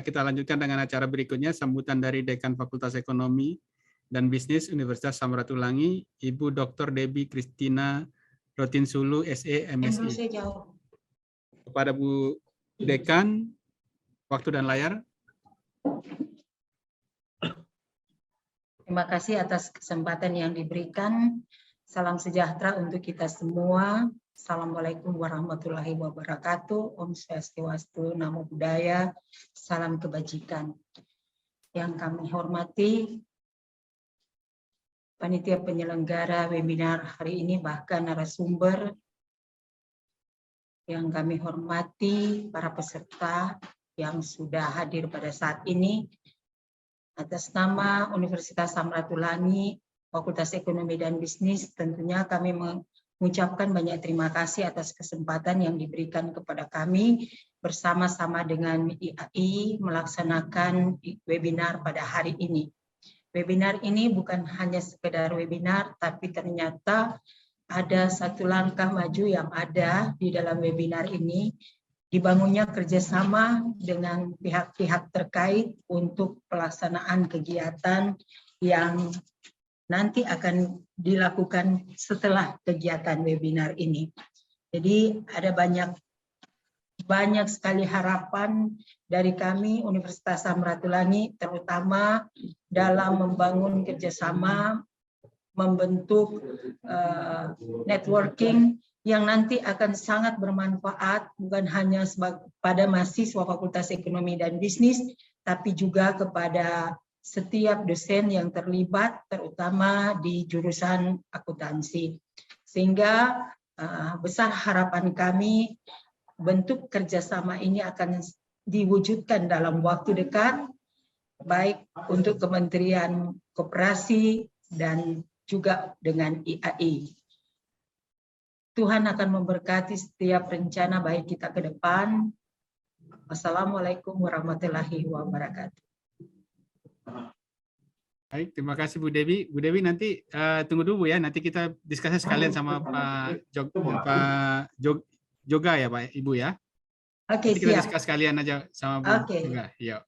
kita lanjutkan dengan acara berikutnya, sambutan dari Dekan Fakultas Ekonomi dan Bisnis Universitas Samratulangi, Ibu Dr. Debbie Christina Rotinsulu, SE, MSI. Kepada Bu Dekan, waktu dan layar. Terima kasih atas kesempatan yang diberikan. Salam sejahtera untuk kita semua. Assalamualaikum warahmatullahi wabarakatuh. Om Swastiastu, Namo Buddhaya. Salam kebajikan. Yang kami hormati panitia penyelenggara webinar hari ini, bahkan narasumber. Yang kami hormati para peserta yang sudah hadir pada saat ini. Atas nama Universitas Samratulangi, Fakultas Ekonomi dan Bisnis, tentunya kami mengucapkan banyak terima kasih atas kesempatan yang diberikan kepada kami bersama-sama dengan IAI melaksanakan webinar pada hari ini. Webinar ini bukan hanya sekedar webinar, tapi ternyata ada satu langkah maju yang ada di dalam webinar ini, dibangunnya kerjasama dengan pihak-pihak terkait untuk pelaksanaan kegiatan yang nanti akan dilakukan setelah kegiatan webinar ini. Jadi ada banyak sekali harapan dari kami Universitas Samratulangi, terutama dalam membangun kerjasama, membentuk networking yang nanti akan sangat bermanfaat bukan hanya pada mahasiswa Fakultas Ekonomi dan Bisnis, tapi juga kepada setiap dosen yang terlibat, terutama di jurusan akuntansi. Sehingga besar harapan kami bentuk kerjasama ini akan diwujudkan dalam waktu dekat, baik untuk Kementerian Koperasi dan juga dengan IAI. Tuhan akan memberkati setiap rencana baik kita ke depan. Wassalamualaikum warahmatullahi wabarakatuh. Baik, terima kasih Bu Dewi. Bu Dewi nanti tunggu dulu ya, nanti kita diskusi sekalian sama Pak Joga ya Pak Ibu ya. Oke, nanti kita siap. diskusi sekalian aja sama Bu Joga. Yuk.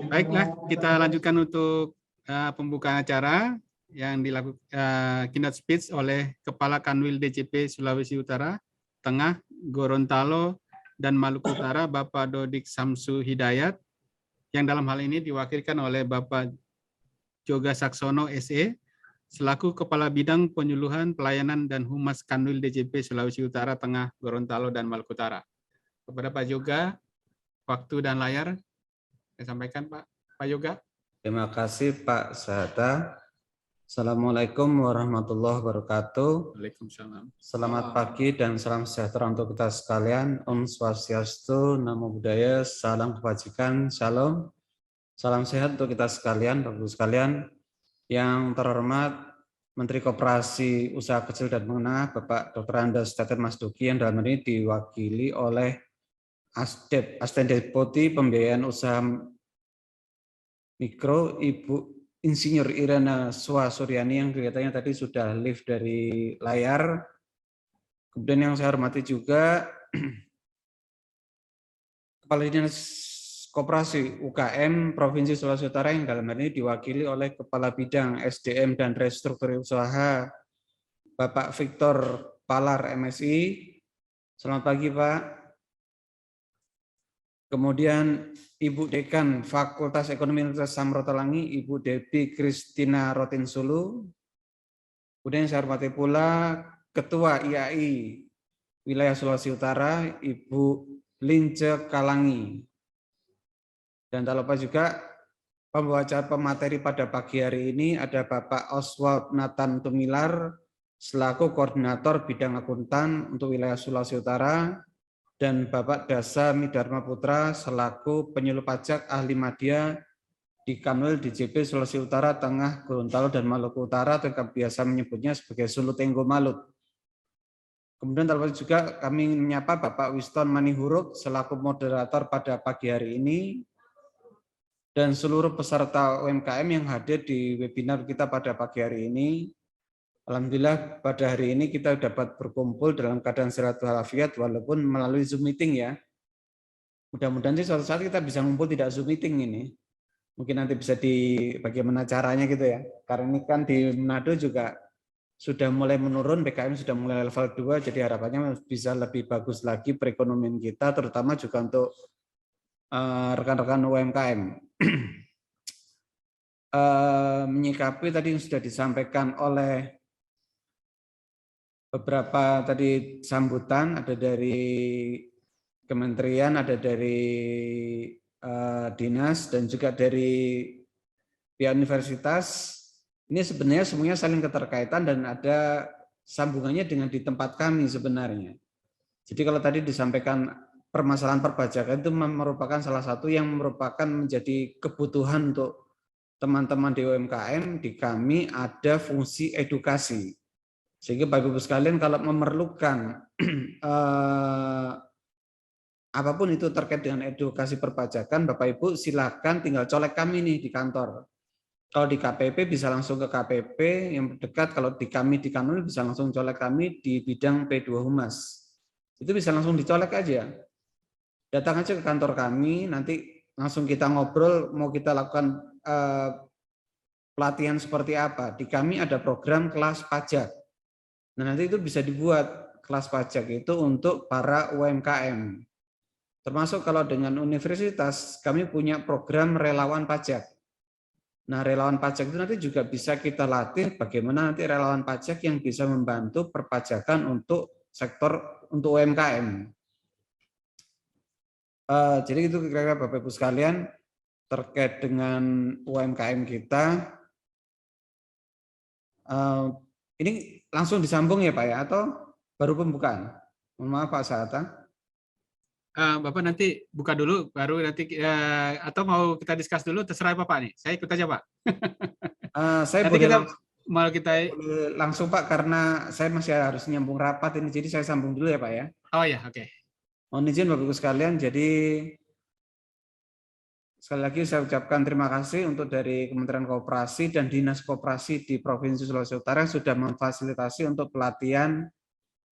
Baiklah, kita lanjutkan untuk pembukaan acara yang dilakukan keynote speech oleh Kepala Kanwil DJP Sulawesi Utara, Tengah, Gorontalo, dan Maluku Utara, Bapak Dodik Samsu Hidayat, yang dalam hal ini diwakilkan oleh Bapak Joga Saksono, SE, selaku Kepala Bidang Penyuluhan, Pelayanan, dan Humas Kanwil DJP Sulawesi Utara, Tengah, Gorontalo, dan Maluku Utara. Kepada Pak Joga, waktu dan layar, saya sampaikan Pak Yoga. Terima kasih Pak Sahata. Assalamualaikum warahmatullahi wabarakatuh. Waalaikumsalam. Selamat pagi dan salam sejahtera untuk kita sekalian. Om Swastiastu, Namo Buddhaya, salam kebajikan, shalom. Salam sehat untuk kita sekalian, Bapak Ibu sekalian. Yang terhormat Menteri Koperasi Usaha Kecil dan Menengah, Bapak Dr. Andes Teten Mas Duki, yang dalam ini diwakili oleh Asisten Deputi Pembiayaan Usaha Mikro, Ibu Insinyur Irena Swa Suryani, yang kelihatannya tadi sudah live dari layar. Kemudian yang saya hormati juga Kepala Dinas Koperasi UKM Provinsi Sulawesi Utara, yang dalam hal ini diwakili oleh Kepala Bidang SDM dan Restruktur Usaha Bapak Victor Palar, MSI. Selamat pagi Pak. Kemudian Ibu Dekan Fakultas Ekonomi Universitas Samratulangi, Ibu Debbie Christina Rotinsulu. Kemudian saya hormati pula Ketua IAI Wilayah Sulawesi Utara, Ibu Lince Kalangi. Dan tak lupa juga pembawa acara pemateri pada pagi hari ini ada Bapak Oswald Nathan Tumilar selaku Koordinator Bidang Akuntan untuk Wilayah Sulawesi Utara, dan Bapak Dasa Midharma Putra selaku Penyuluh Pajak Ahli Madya di Kanwil DJP Sulawesi Utara, Tengah, Gorontalo, dan Maluku Utara, atau biasa menyebutnya sebagai Sulu Tenggo Malut. Kemudian terlebih juga kami menyapa Bapak Wiston Manihuruk selaku moderator pada pagi hari ini, dan seluruh peserta UMKM yang hadir di webinar kita pada pagi hari ini. Alhamdulillah pada hari ini kita dapat berkumpul dalam keadaan sehat walafiat walaupun melalui Zoom meeting ya. mudah-mudahan sih suatu saat kita bisa ngumpul tidak Zoom meeting ini. Mungkin nanti bisa bagaimana caranya gitu ya. Karena ini kan di Manado juga sudah mulai menurun, PKM sudah mulai level 2, jadi harapannya bisa lebih bagus lagi perekonomian kita, terutama juga untuk rekan-rekan UMKM. Menyikapi tadi yang sudah disampaikan oleh beberapa tadi sambutan, ada dari kementerian, ada dari dinas, dan juga dari pihak universitas. Ini sebenarnya semuanya saling keterkaitan dan ada sambungannya dengan di tempat kami sebenarnya. Jadi kalau tadi disampaikan permasalahan perpajakan itu merupakan salah satu yang merupakan menjadi kebutuhan untuk teman-teman di UMKM, di kami ada fungsi edukasi. Sehingga Bapak Ibu sekalian kalau memerlukan apapun itu terkait dengan edukasi perpajakan, Bapak Ibu silakan tinggal colek kami nih di kantor. Kalau di KPP bisa langsung ke KPP yang dekat, kalau di kami di Kanwil bisa langsung colek kami di bidang P2 Humas. Itu bisa langsung dicolek aja. Datang aja ke kantor kami, nanti langsung kita ngobrol mau kita lakukan pelatihan seperti apa. Di kami ada program kelas pajak. Nah, nanti itu bisa dibuat kelas pajak itu untuk para UMKM. Termasuk kalau dengan universitas, kami punya program relawan pajak. Nah, relawan pajak itu nanti juga bisa kita latih bagaimana nanti relawan pajak yang bisa membantu perpajakan untuk sektor untuk UMKM. Jadi itu kira-kira Bapak Ibu sekalian terkait dengan UMKM kita. Ini langsung disambung ya Pak ya, atau baru pembukaan? Mohon maaf Pak Sahata. Bapak nanti buka dulu, baru nanti atau mau kita diskus dulu, terserah Bapak nih. Saya ikut aja Pak. Saya nanti boleh kita langsung Pak, karena saya masih harus nyambung rapat ini, jadi saya sambung dulu ya Pak ya. Oh ya, oke. Mohon izin Bapak Ibu sekalian, jadi sekali lagi saya ucapkan terima kasih untuk dari Kementerian Koperasi dan Dinas Koperasi di Provinsi Sulawesi Utara yang sudah memfasilitasi untuk pelatihan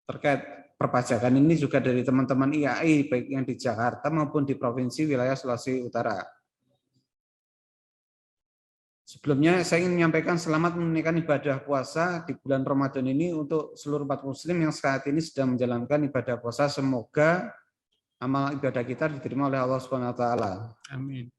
terkait perpajakan ini juga dari teman-teman IAI baik yang di Jakarta maupun di Provinsi Wilayah Sulawesi Utara. Sebelumnya saya ingin menyampaikan selamat menunaikan ibadah puasa di bulan Ramadan ini untuk seluruh umat muslim yang saat ini sedang menjalankan ibadah puasa. Semoga amal ibadah kita diterima oleh Allah Subhanahu wa taala. Amin.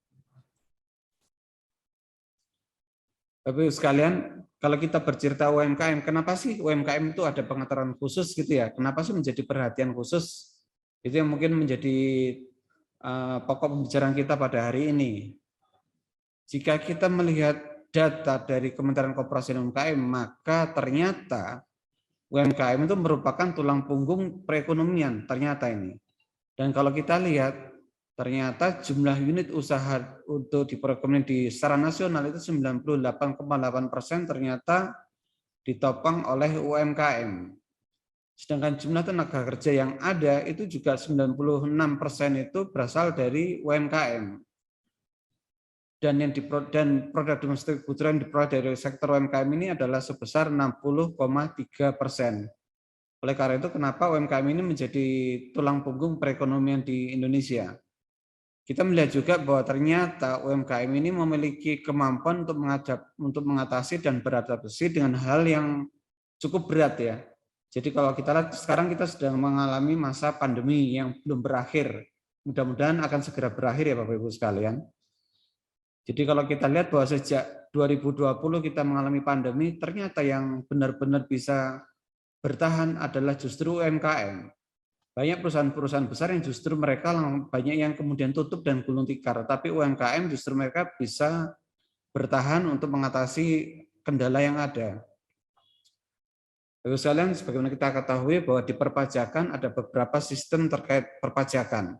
Bapak-Ibu sekalian, kalau kita bercerita UMKM, kenapa sih UMKM itu ada pengaturan khusus gitu ya? Kenapa sih menjadi perhatian khusus? Itu yang mungkin menjadi pokok pembicaraan kita pada hari ini. Jika kita melihat data dari Kementerian Koperasi dan UMKM, maka ternyata UMKM itu merupakan tulang punggung perekonomian ternyata ini. Dan kalau kita lihat, ternyata jumlah unit usaha untuk di perekonomian di secara nasional itu 98,8% ternyata ditopang oleh UMKM. Sedangkan jumlah tenaga kerja yang ada itu juga 96% itu berasal dari UMKM. Dan produk domestik bruto yang diperoleh dari sektor UMKM ini adalah sebesar 60,3%. Oleh karena itu, kenapa UMKM ini menjadi tulang punggung perekonomian di Indonesia? Kita melihat juga bahwa ternyata UMKM ini memiliki kemampuan untuk mengatasi dan beradaptasi dengan hal yang cukup berat ya. Jadi kalau kita lihat sekarang kita sedang mengalami masa pandemi yang belum berakhir. Mudah-mudahan akan segera berakhir ya Bapak Ibu sekalian. Jadi kalau kita lihat bahwa sejak 2020 kita mengalami pandemi, ternyata yang benar-benar bisa bertahan adalah justru UMKM. Banyak perusahaan-perusahaan besar yang justru mereka banyak yang kemudian tutup dan gulung tikar, tapi UMKM justru mereka bisa bertahan untuk mengatasi kendala yang ada. Bapak sekalian, sebagaimana kita ketahui bahwa di perpajakan ada beberapa sistem terkait perpajakan.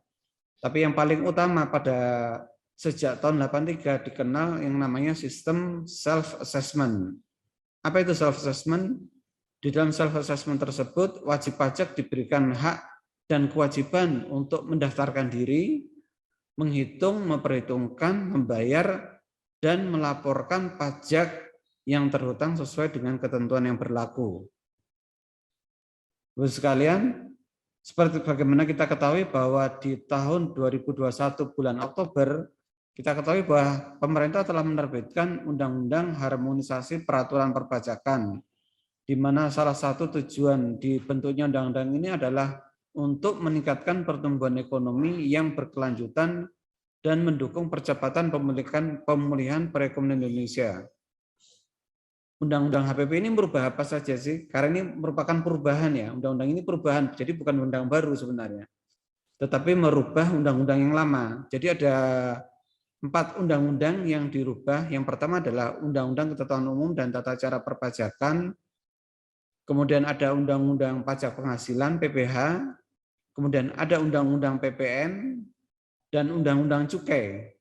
Tapi yang paling utama pada sejak tahun 83 dikenal yang namanya sistem self-assessment. Apa itu self-assessment? Di dalam self-assessment tersebut, wajib pajak diberikan hak dan kewajiban untuk mendaftarkan diri, menghitung, memperhitungkan, membayar, dan melaporkan pajak yang terhutang sesuai dengan ketentuan yang berlaku. Bapak sekalian, seperti bagaimana kita ketahui bahwa di tahun 2021 bulan Oktober, kita ketahui bahwa pemerintah telah menerbitkan Undang-Undang Harmonisasi Peraturan Perpajakan, di mana salah satu tujuan dibentuknya undang-undang ini adalah untuk meningkatkan pertumbuhan ekonomi yang berkelanjutan dan mendukung percepatan pemulihan perekonomian Indonesia. Undang-undang HPP ini merubah apa saja sih? Karena ini merupakan perubahan ya. Undang-undang ini perubahan, jadi bukan undang baru sebenarnya. Tetapi merubah undang-undang yang lama. Jadi ada 4 undang-undang yang dirubah. Yang pertama adalah Undang-Undang Ketentuan Umum dan Tata Cara Perpajakan. Kemudian ada Undang-Undang Pajak Penghasilan (PPH). Kemudian ada Undang-Undang PPN dan Undang-Undang Cukai.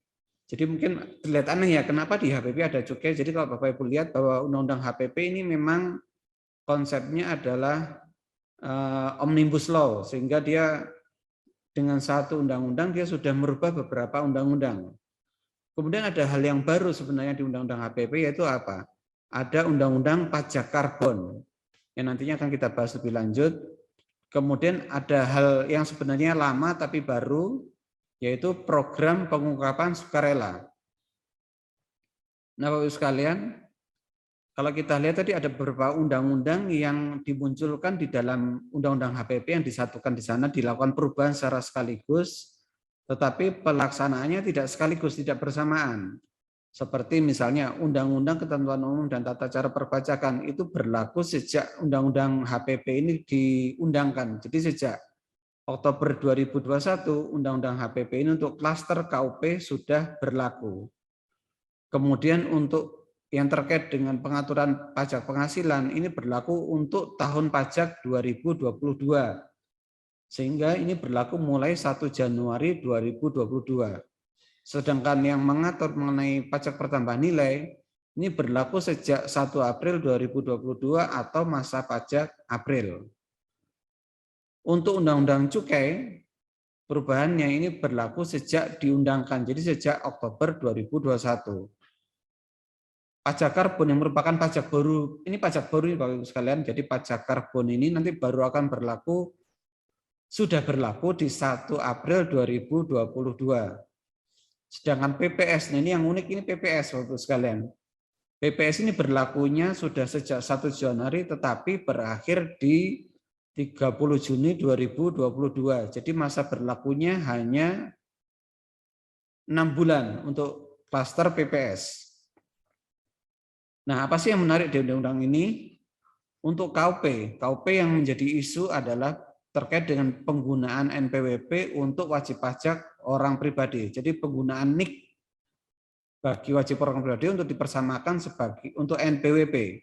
Jadi mungkin terlihat aneh ya, kenapa di HPP ada cukai. Jadi kalau Bapak Ibu lihat bahwa Undang-Undang HPP ini memang konsepnya adalah Omnibus Law, sehingga dia dengan satu undang-undang dia sudah merubah beberapa undang-undang. Kemudian ada hal yang baru sebenarnya di Undang-Undang HPP, yaitu apa? Ada Undang-Undang Pajak Karbon, yang nantinya akan kita bahas lebih lanjut. Kemudian ada hal yang sebenarnya lama tapi baru, yaitu program pengungkapan sukarela. Nah, Bapak-Ibu sekalian, kalau kita lihat tadi ada beberapa undang-undang yang dimunculkan di dalam Undang-Undang HPP yang disatukan di sana, dilakukan perubahan secara sekaligus, tetapi pelaksanaannya tidak sekaligus, tidak bersamaan. Seperti misalnya Undang-Undang Ketentuan Umum dan Tata Cara Perpajakan itu berlaku sejak Undang-Undang HPP ini diundangkan. Jadi sejak Oktober 2021, Undang-Undang HPP ini untuk klaster KUP sudah berlaku. Kemudian untuk yang terkait dengan pengaturan pajak penghasilan ini berlaku untuk tahun pajak 2022. Sehingga ini berlaku mulai 1 Januari 2022. Sedangkan yang mengatur mengenai pajak pertambahan nilai ini berlaku sejak 1 April 2022 atau masa pajak April. Untuk Undang-Undang Cukai, perubahannya ini berlaku sejak diundangkan, jadi sejak Oktober 2021. Pajak karbon yang merupakan pajak baru, ini pajak baru Bapak Ibu sekalian, jadi pajak karbon ini nanti baru akan berlaku, sudah berlaku di 1 April 2022. Sedangkan PPS, nah ini yang unik ini PPS Bapak Ibu sekalian. PPS ini berlakunya sudah sejak 1 Januari tetapi berakhir di 30 Juni 2022. Jadi masa berlakunya hanya 6 bulan untuk klaster PPS. Nah, apa sih yang menarik di undang-undang ini? Untuk KUP yang menjadi isu adalah terkait dengan penggunaan NPWP untuk wajib pajak orang pribadi. Jadi penggunaan NIK bagi wajib orang pribadi untuk dipersamakan sebagai untuk NPWP.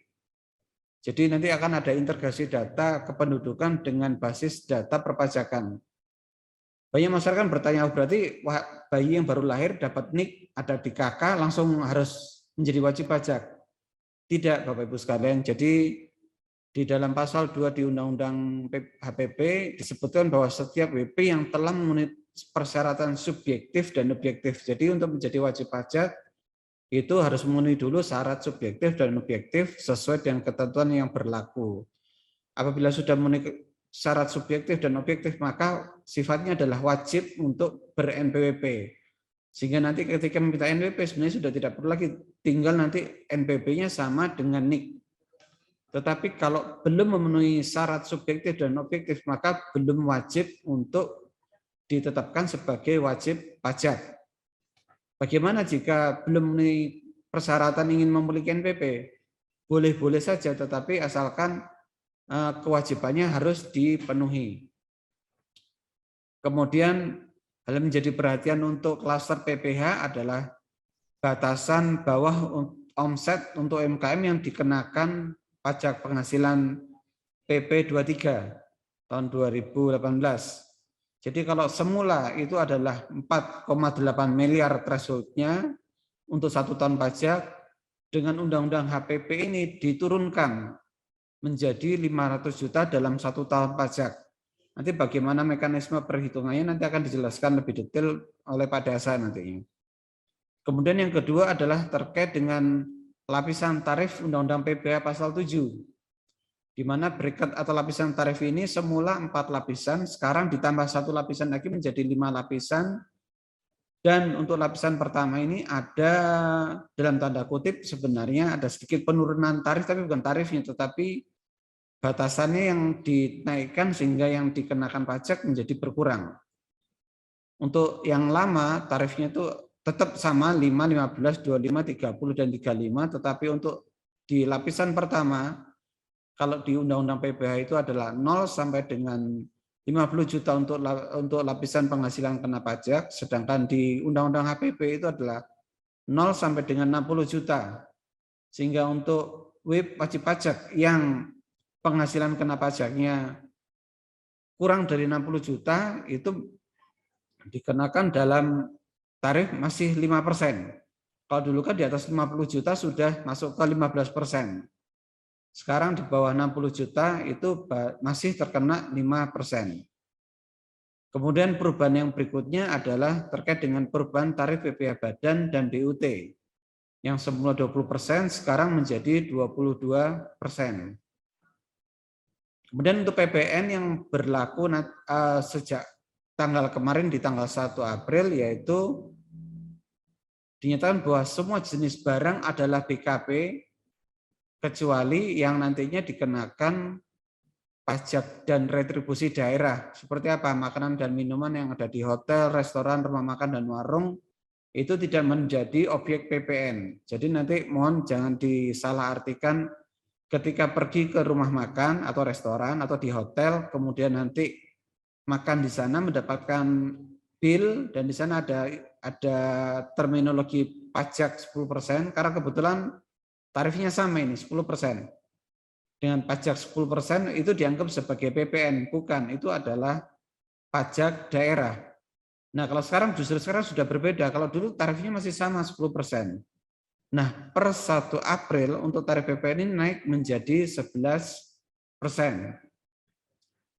Jadi nanti akan ada integrasi data kependudukan dengan basis data perpajakan. Banyak masyarakat bertanya, berarti bayi yang baru lahir dapat NIK, ada di KK, langsung harus menjadi wajib pajak. Tidak, Bapak Ibu sekalian. Jadi di dalam pasal 2 di Undang-Undang HPP disebutkan bahwa setiap WP yang telah memenuhi persyaratan subjektif dan objektif. Jadi untuk menjadi wajib pajak, itu harus memenuhi dulu syarat subjektif dan objektif sesuai dengan ketentuan yang berlaku. Apabila sudah memenuhi syarat subjektif dan objektif, maka sifatnya adalah wajib untuk ber-NPWP. Sehingga nanti ketika meminta NPWP sebenarnya sudah tidak perlu lagi, tinggal nanti NPWP-nya sama dengan NIK. Tetapi kalau belum memenuhi syarat subjektif dan objektif, maka belum wajib untuk ditetapkan sebagai wajib pajak. Bagaimana jika belum memenuhi persyaratan ingin memiliki NPWP? Boleh-boleh saja, tetapi asalkan kewajibannya harus dipenuhi. Kemudian hal yang menjadi perhatian untuk klaster PPH adalah batasan bawah omset untuk UMKM yang dikenakan pajak penghasilan PP 23 tahun 2018. Jadi kalau semula itu adalah 4,8 miliar threshold-nya untuk 1 tahun pajak, dengan Undang-Undang HPP ini diturunkan menjadi 500 juta dalam 1 tahun pajak. Nanti bagaimana mekanisme perhitungannya nanti akan dijelaskan lebih detail oleh Pak Dasa nantinya. Kemudian yang kedua adalah terkait dengan lapisan tarif Undang-Undang PPH pasal 7. di mana bracket atau lapisan tarif ini semula 4 lapisan, sekarang ditambah 1 lapisan lagi menjadi 5 lapisan. Dan untuk lapisan pertama ini ada dalam tanda kutip sebenarnya ada sedikit penurunan tarif, tapi bukan tarifnya, tetapi batasannya yang dinaikkan sehingga yang dikenakan pajak menjadi berkurang. Untuk yang lama tarifnya itu tetap sama 5, 15, 25, 30, dan 35, tetapi untuk di lapisan pertama, kalau di Undang-Undang PPh itu adalah 0 sampai dengan 50 juta untuk lapisan penghasilan kena pajak, sedangkan di Undang-Undang HPP itu adalah 0 sampai dengan 60 juta. Sehingga untuk wajib pajak yang penghasilan kena pajaknya kurang dari 60 juta itu dikenakan dalam tarif masih 5%. Kalau dulu kan di atas 50 juta sudah masuk ke 15%. Sekarang di bawah 60 juta itu masih terkena 5%. Kemudian perubahan yang berikutnya adalah terkait dengan perubahan tarif PPh badan dan BUT. Yang semula 20% sekarang menjadi 22%. Kemudian untuk PPN yang berlaku sejak tanggal kemarin di tanggal 1 April yaitu dinyatakan bahwa semua jenis barang adalah BKP kecuali yang nantinya dikenakan pajak dan retribusi daerah. Seperti apa? Makanan dan minuman yang ada di hotel, restoran, rumah makan, dan warung itu tidak menjadi objek PPN. Jadi nanti mohon jangan disalahartikan ketika pergi ke rumah makan atau restoran atau di hotel, kemudian nanti makan di sana mendapatkan bill dan di sana ada terminologi pajak 10% karena kebetulan tarifnya sama ini 10%. Dengan pajak 10% itu dianggap sebagai PPN, bukan, itu adalah pajak daerah. Nah, kalau sekarang justru sudah berbeda. Kalau dulu tarifnya masih sama 10%. Nah, per 1 April untuk tarif PPN ini naik menjadi 11%.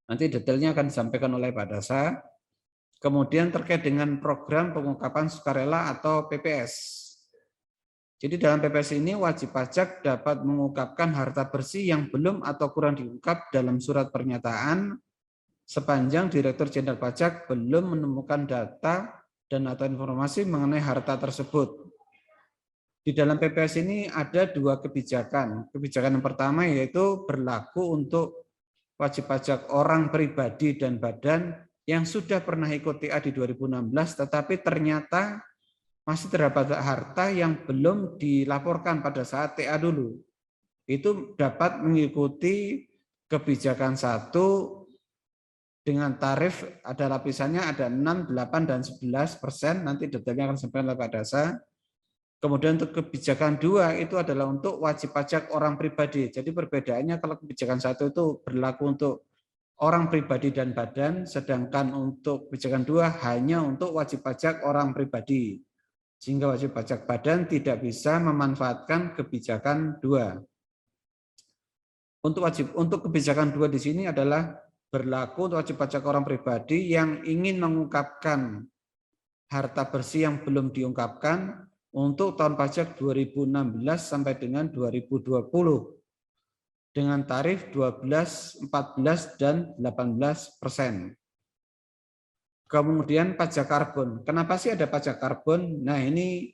Nanti detailnya akan disampaikan oleh Pak Dasa. Kemudian terkait dengan program pengungkapan sukarela atau PPS. Jadi dalam PPS ini wajib pajak dapat mengungkapkan harta bersih yang belum atau kurang diungkap dalam surat pernyataan sepanjang Direktur Jenderal Pajak belum menemukan data dan atau informasi mengenai harta tersebut. Di dalam PPS ini ada 2 kebijakan. Kebijakan yang pertama yaitu berlaku untuk wajib pajak orang pribadi dan badan yang sudah pernah ikut TA di 2016, tetapi ternyata masih terdapat harta yang belum dilaporkan pada saat TA dulu. Itu dapat mengikuti kebijakan 1 dengan tarif, ada lapisannya ada 6, 8, dan 11%, nanti detailnya akan disampaikan oleh Pak Dasa. Kemudian untuk kebijakan 2 itu adalah untuk wajib pajak orang pribadi. Jadi perbedaannya kalau kebijakan 1 itu berlaku untuk orang pribadi dan badan, sedangkan untuk kebijakan 2 hanya untuk wajib pajak orang pribadi. Sehingga wajib pajak badan tidak bisa memanfaatkan kebijakan 2. Untuk kebijakan 2 di sini adalah berlaku untuk wajib pajak orang pribadi yang ingin mengungkapkan harta bersih yang belum diungkapkan untuk tahun pajak 2016 sampai dengan 2020 dengan tarif 12, 14, dan 18%. Kemudian pajak karbon. Kenapa sih ada pajak karbon? Nah, ini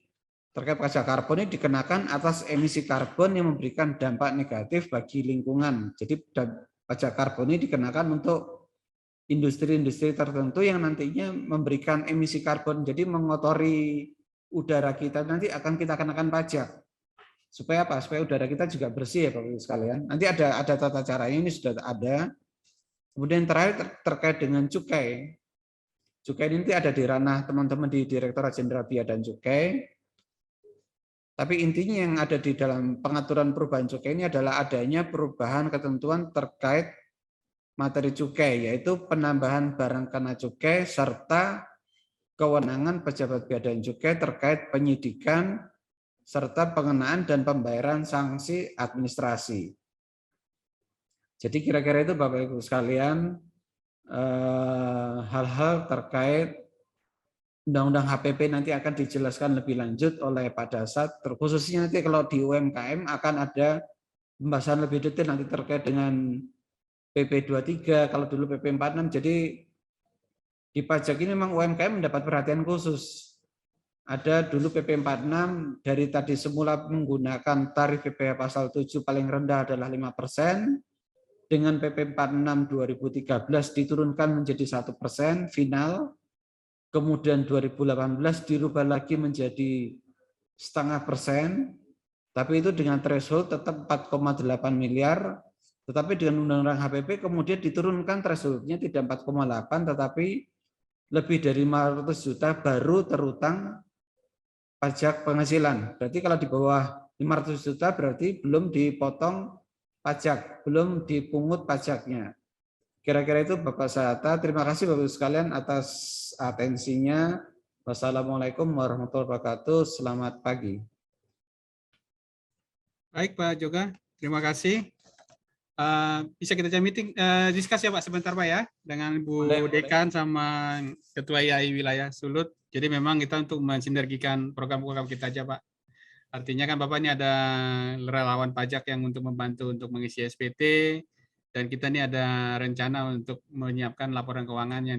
terkait pajak karbon ini dikenakan atas emisi karbon yang memberikan dampak negatif bagi lingkungan. Jadi pajak karbon ini dikenakan untuk industri-industri tertentu yang nantinya memberikan emisi karbon, jadi mengotori udara kita, nanti akan kita kenakan pajak. Supaya apa? Supaya udara kita juga bersih ya Bapak Ibu sekalian. Nanti ada tata caranya, ini sudah ada. Kemudian terakhir terkait dengan cukai. Cukai ini nanti ada di ranah teman-teman di Direktorat Jenderal Bea dan Cukai. Tapi intinya yang ada di dalam pengaturan perubahan cukai ini adalah adanya perubahan ketentuan terkait materi cukai, yaitu penambahan barang kena cukai serta kewenangan pejabat bea dan cukai terkait penyidikan serta pengenaan dan pembayaran sanksi administrasi. Jadi kira-kira itu Bapak Ibu sekalian hal-hal terkait Undang-Undang HPP nanti akan dijelaskan lebih lanjut oleh Pak Dasat, terkhususnya nanti kalau di UMKM akan ada pembahasan lebih detail nanti terkait dengan PP 23, kalau dulu PP 46. Jadi di pajak ini memang UMKM mendapat perhatian khusus. Ada dulu PP 46 dari tadi semula menggunakan tarif PPh pasal 7 paling rendah adalah 5%, dengan PP 46 2013 diturunkan menjadi 1% final, kemudian 2018 dirubah lagi menjadi 0,5%, tapi itu dengan threshold tetap 4,8 miliar, tetapi dengan Undang-Undang HPP kemudian diturunkan thresholdnya tidak 4,8 tetapi lebih dari 500 juta baru terutang pajak penghasilan. Berarti kalau di bawah 500 juta berarti belum dipotong pajak, belum dipungut pajaknya. Kira-kira itu Bapak Sahata. Terima kasih Bapak sekalian atas atensinya. Wassalamualaikum warahmatullahi wabarakatuh. Selamat pagi. Baik Pak Joga, terima kasih. Bisa kita meeting diskusi ya Pak sebentar Pak ya dengan Bu Dekan sama Ketua IAI Wilayah Sulut. Jadi memang kita untuk mensinergikan program-program kita aja Pak. Artinya kan Bapak ini ada relawan pajak yang untuk membantu untuk mengisi SPT, dan kita ini ada rencana untuk menyiapkan laporan keuangan yang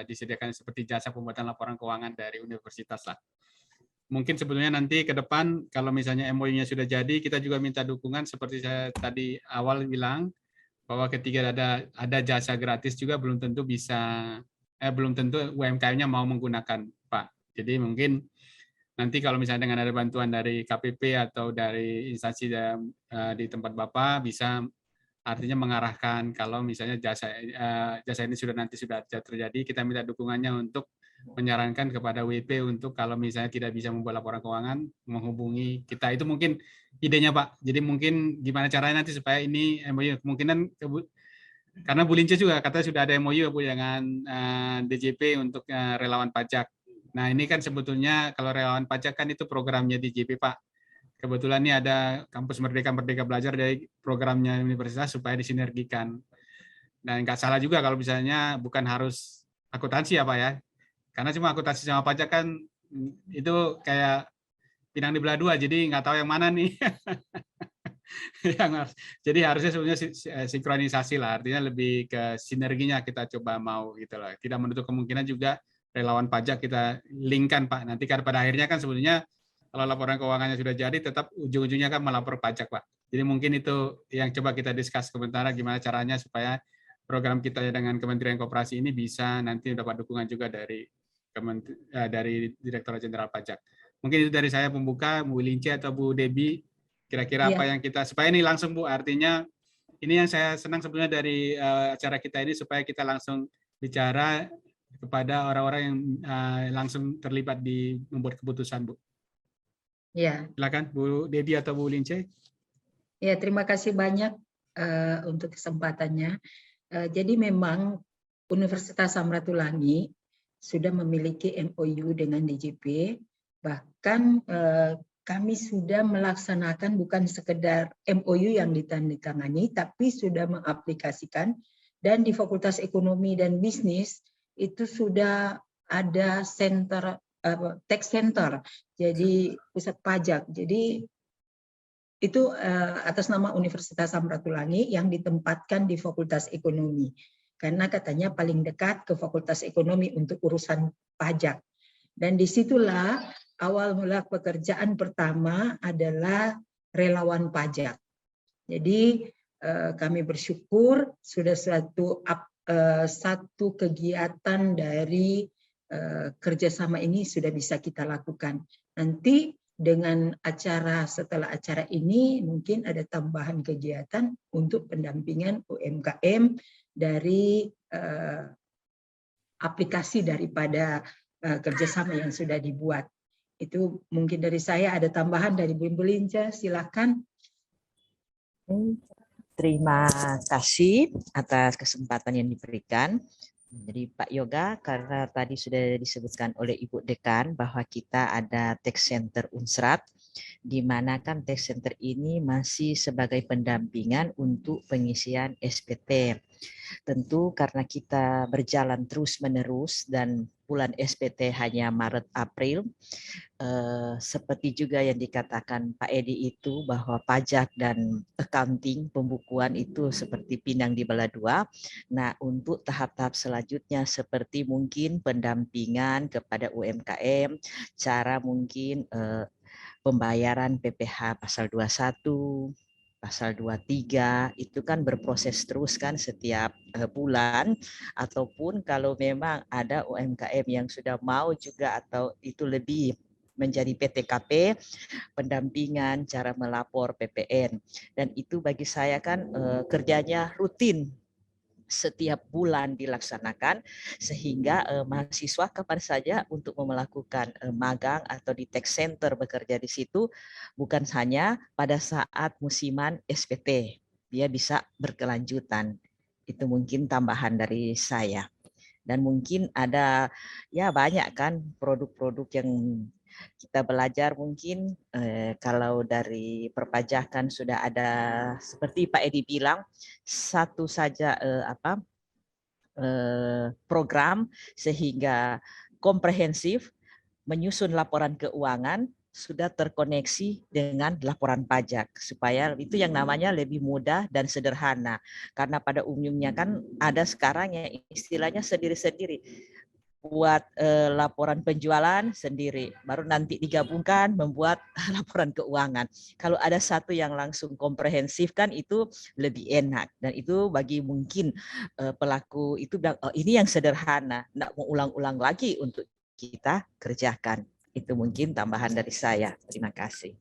disediakan seperti jasa pembuatan laporan keuangan dari universitas lah. Mungkin sebetulnya nanti ke depan kalau misalnya MOU-nya sudah jadi, kita juga minta dukungan seperti saya tadi awal bilang bahwa ketika ada jasa gratis juga belum tentu UMKM-nya mau menggunakan Pak. Jadi mungkin nanti kalau misalnya dengan ada bantuan dari KPP atau dari instansi di tempat Bapak bisa artinya mengarahkan kalau misalnya jasa ini sudah terjadi, kita minta dukungannya untuk menyarankan kepada WP untuk kalau misalnya tidak bisa membuat laporan keuangan menghubungi kita. Itu mungkin idenya Pak. Jadi mungkin gimana caranya nanti supaya ini MOU kemungkinan karena Bu Lince juga katanya sudah ada MOU Bu dengan DJP untuk relawan pajak. Nah ini kan sebetulnya kalau relawan pajak kan itu programnya DJP Pak. Kebetulan ini ada kampus Merdeka Belajar dari programnya universitas supaya disinergikan. Dan nggak salah juga kalau misalnya bukan harus akuntansi ya Pak ya. Karena cuma akuntansi sama pajak kan itu kayak pinang di belah dua, jadi nggak tahu yang mana nih. Jadi harusnya sebenarnya sinkronisasi lah, artinya lebih ke sinerginya kita coba mau gitu loh. Tidak menutup kemungkinan juga relawan pajak kita linkkan Pak. Nanti kan pada akhirnya kan sebenarnya kalau laporan keuangannya sudah jadi, tetap ujung-ujungnya kan melapor pajak Pak. Jadi mungkin itu yang coba kita diskus sementara gimana caranya supaya program kita dengan Kementerian Koperasi ini bisa nanti dapat dukungan juga dari Direktorat Jenderal Pajak. Mungkin itu dari saya pembuka, Bu Lince atau Bu Debbie, kira-kira apa yang kita, supaya ini langsung Bu, artinya ini yang saya senang sebenarnya dari acara kita ini, supaya kita langsung bicara kepada orang-orang yang langsung terlibat di membuat keputusan Bu. Ya. Silakan Bu Debbie atau Bu Lince. Ya, terima kasih banyak untuk kesempatannya. Jadi memang Universitas Samratulangi sudah memiliki MOU dengan DJP, bahkan kami sudah melaksanakan bukan sekedar MOU yang ditandatangani, tapi sudah mengaplikasikan, dan di Fakultas Ekonomi dan Bisnis itu sudah ada tax center, jadi pusat pajak. Jadi itu atas nama Universitas Samratulangi yang ditempatkan di Fakultas Ekonomi. Karena katanya paling dekat ke Fakultas Ekonomi untuk urusan pajak. Dan disitulah awal mula pekerjaan pertama adalah relawan pajak. Jadi kami bersyukur sudah satu kegiatan dari kerjasama ini sudah bisa kita lakukan. Nanti dengan setelah acara ini mungkin ada tambahan kegiatan untuk pendampingan UMKM dari aplikasi daripada kerjasama yang sudah dibuat. Itu mungkin dari saya. Ada tambahan dari Bu Lince, silakan. Terima kasih atas kesempatan yang diberikan. Jadi Pak Yoga, karena tadi sudah disebutkan oleh Ibu Dekan bahwa kita ada tax center Unsrat, di mana kan tax center ini masih sebagai pendampingan untuk pengisian SPT. Tentu karena kita berjalan terus-menerus dan bulan SPT hanya Maret April. Seperti juga yang dikatakan Pak Edi itu bahwa pajak dan accounting pembukuan itu seperti pinang di belah dua. Nah, untuk tahap-tahap selanjutnya seperti mungkin pendampingan kepada UMKM, cara mungkin pembayaran PPh pasal 21, pasal 23 itu kan berproses terus kan setiap bulan, ataupun kalau memang ada UMKM yang sudah mau juga atau itu lebih menjadi PTKP, pendampingan cara melapor PPN, dan itu bagi saya kan kerjanya rutin setiap bulan dilaksanakan, sehingga mahasiswa kapan saja untuk melakukan magang atau di tech center bekerja di situ, bukan hanya pada saat musiman SPT, dia bisa berkelanjutan. Itu mungkin tambahan dari saya. Dan mungkin ada ya banyak kan produk-produk yang kita belajar mungkin kalau dari perpajakan sudah ada seperti Pak Edi bilang, satu saja program sehingga komprehensif menyusun laporan keuangan sudah terkoneksi dengan laporan pajak supaya itu yang namanya lebih mudah dan sederhana, karena pada umumnya kan ada sekarang ya istilahnya sendiri-sendiri buat laporan penjualan sendiri, baru nanti digabungkan membuat laporan keuangan. Kalau ada satu yang langsung komprehensif kan itu lebih enak, dan itu bagi mungkin pelaku itu bilang, oh, ini yang sederhana, nggak mau ulang-ulang lagi untuk kita kerjakan. Itu mungkin tambahan dari saya. Terima kasih.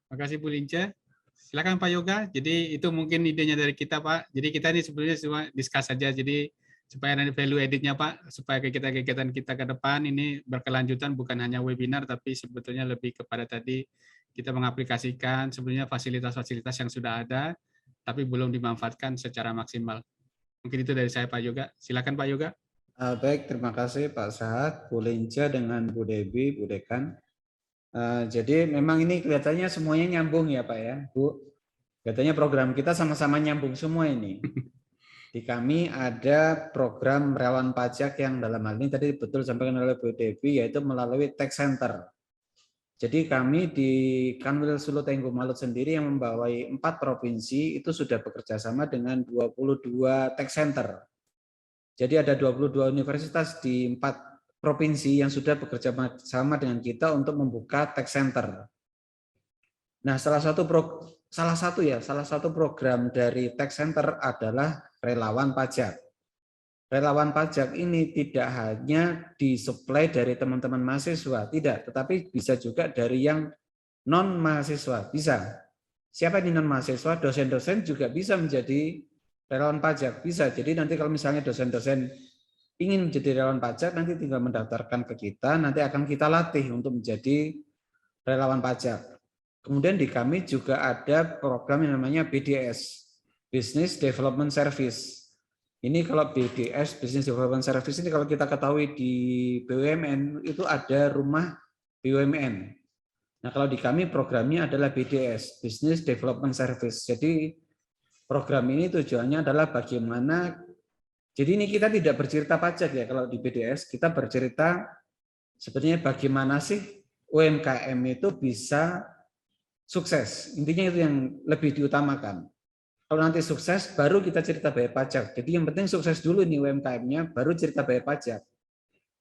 Terima kasih Bu Lince. Silakan Pak Yoga. Jadi itu mungkin idenya dari kita Pak. Jadi kita ini sebenarnya cuma discuss saja. Jadi supaya ada value editnya Pak, supaya kegiatan kita ke depan ini berkelanjutan, bukan hanya webinar, tapi sebetulnya lebih kepada tadi kita mengaplikasikan sebenarnya fasilitas-fasilitas yang sudah ada, tapi belum dimanfaatkan secara maksimal. Mungkin itu dari saya Pak Yoga. Silakan Pak Yoga. Baik, terima kasih Pak Sahat, Bu Lince dengan Bu Debi, Bu Dekan. Jadi memang ini kelihatannya semuanya nyambung ya Pak ya, Bu. Kelihatannya program kita sama-sama nyambung semua ini. Di kami ada program relawan pajak yang dalam hal ini tadi betul disampaikan oleh Bu Devi, yaitu melalui Tech Center. Jadi kami di Kanwil Sulu Tenggo Malut sendiri yang membawai 4 provinsi itu sudah bekerja sama dengan 22 Tech Center. Jadi ada 22 universitas di 4 provinsi yang sudah bekerja sama dengan kita untuk membuka Tech Center. Nah, salah satu program dari Tech Center adalah relawan pajak. Relawan pajak ini tidak hanya disuplai dari teman-teman mahasiswa, tidak, tetapi bisa juga dari yang non mahasiswa, bisa. Siapa ini non mahasiswa? Dosen-dosen juga bisa menjadi relawan pajak, bisa. Jadi nanti kalau misalnya dosen-dosen ingin menjadi relawan pajak, nanti tinggal mendaftarkan ke kita, nanti akan kita latih untuk menjadi relawan pajak. Kemudian di kami juga ada program yang namanya BDS, Business Development Service. Ini kalau BDS, Business Development Service ini kalau kita ketahui di BUMN itu ada rumah BUMN. Nah kalau di kami programnya adalah BDS, Business Development Service. Jadi program ini tujuannya adalah bagaimana, jadi ini kita tidak bercerita pajak ya kalau di BDS, kita bercerita sebenarnya bagaimana sih UMKM itu bisa sukses. Intinya itu yang lebih diutamakan. Kalau nanti sukses, baru kita cerita bayar pajak. Jadi yang penting sukses dulu nih UMKM-nya, baru cerita bayar pajak.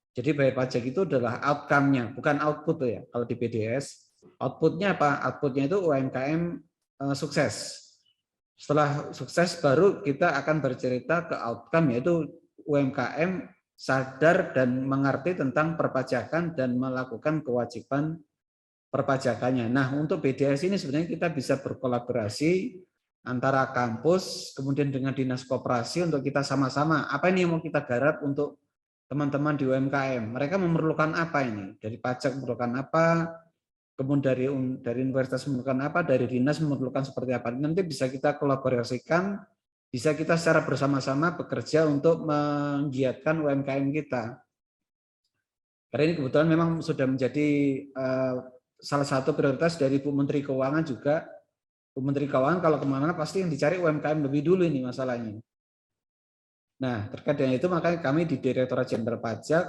Jadi bayar pajak itu adalah outcome-nya, bukan output ya. Kalau di BDS, output-nya apa? Output-nya itu UMKM sukses. Setelah sukses, baru kita akan bercerita ke outcome, yaitu UMKM sadar dan mengerti tentang perpajakan dan melakukan kewajiban perpajakannya. Nah, untuk BDS ini sebenarnya kita bisa berkolaborasi antara kampus, kemudian dengan dinas koperasi untuk kita sama-sama, apa ini yang mau kita garap untuk teman-teman di UMKM. Mereka memerlukan apa ini? Dari pajak memerlukan apa, kemudian dari universitas memerlukan apa, dari dinas memerlukan seperti apa. Nanti bisa kita kolaborasikan, bisa kita secara bersama-sama bekerja untuk menggiatkan UMKM kita. Karena ini kebetulan memang sudah menjadi salah satu prioritas dari Bu Menteri Keuangan juga, Bu Menteri Keuangan kalau kemana pasti yang dicari UMKM lebih dulu ini masalahnya. Nah, terkait dengan itu makanya kami di Direktorat Jenderal Pajak,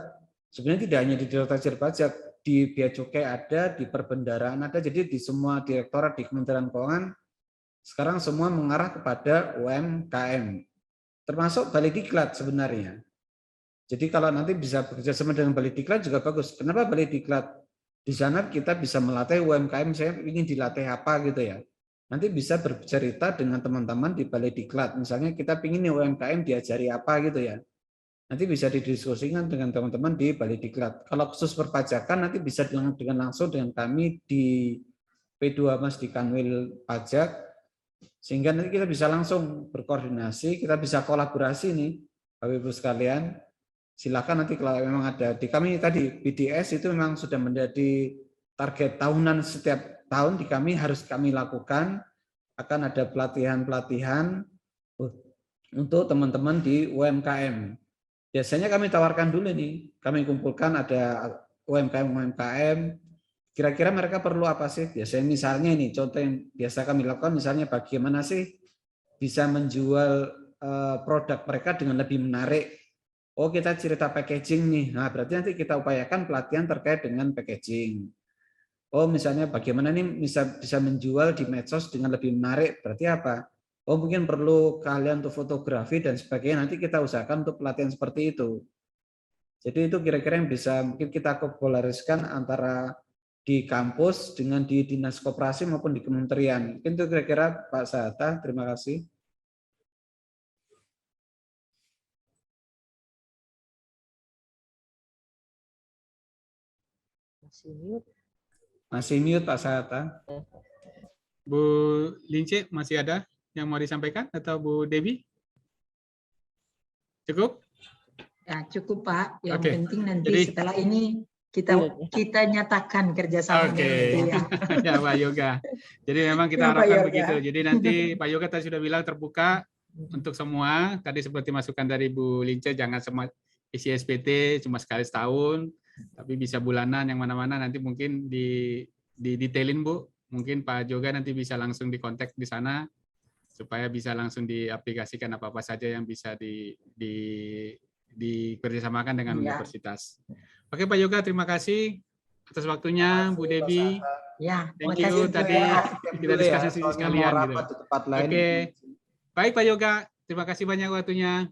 sebenarnya tidak hanya di Direktorat Jenderal Pajak, di Bea Cukai ada, di Perbendaraan ada, jadi di semua direktorat di Kementerian Keuangan sekarang semua mengarah kepada UMKM, termasuk Balikdiklat sebenarnya. Jadi kalau nanti bisa bekerja sama dengan Balikdiklat juga bagus. Kenapa Balikdiklat? Di sana kita bisa melatih UMKM, saya ingin dilatih apa gitu ya. Nanti bisa bercerita dengan teman-teman di Balikdiklat. Misalnya kita ingin UMKM diajari apa gitu ya. Nanti bisa didiskusikan dengan teman-teman di Balikdiklat. Kalau khusus perpajakan nanti bisa dengan langsung dengan kami di P2 Mas di Kanwil Pajak, sehingga nanti kita bisa langsung berkoordinasi, kita bisa kolaborasi nih Bapak Ibu sekalian. Silakan nanti kalau memang ada di kami tadi BDS itu memang sudah menjadi target tahunan, setiap tahun di kami harus kami lakukan, akan ada pelatihan-pelatihan untuk teman-teman di UMKM. Biasanya kami tawarkan dulu nih, kami kumpulkan ada UMKM, kira-kira mereka perlu apa sih? Biasanya misalnya ini contoh yang biasa kami lakukan, misalnya bagaimana sih bisa menjual produk mereka dengan lebih menarik. Oh, kita cerita packaging nih. Nah, berarti nanti kita upayakan pelatihan terkait dengan packaging. Oh, misalnya bagaimana nih bisa menjual di medsos dengan lebih menarik. Berarti apa? Oh, mungkin perlu kalian untuk fotografi dan sebagainya. Nanti kita usahakan untuk pelatihan seperti itu. Jadi itu kira-kira yang bisa mungkin kita kolaborasikan antara di kampus dengan di dinas koperasi maupun di kementerian. Mungkin itu kira-kira Pak Sahata. Terima kasih. Masih mute Pak Sahata. Bu Lince masih ada yang mau disampaikan atau Bu Debbie? Cukup? Ya, cukup Pak. Yang Oke. penting nanti Jadi, setelah ini kita nyatakan kerjasama. Oke. Ya Pak Yoga. Jadi memang kita Ya, Pak harapkan Yoga. begitu. Jadi nanti Pak Yoga tadi sudah bilang terbuka untuk semua. Tadi seperti masukan dari Bu Lince, jangan semua isi SPT cuma sekali setahun, tapi bisa bulanan, yang mana-mana nanti mungkin di detailin Bu. Mungkin Pak Yoga nanti bisa langsung dikontak di sana supaya bisa langsung diaplikasikan apa-apa saja yang bisa dikerjasamakan dengan universitas. Oke Pak Yoga, terima kasih atas waktunya, Bu Debbie. Ya, Thank you tadi kita diskusi sekalian gitu. Oke. Baik Pak Yoga, terima kasih banyak waktunya.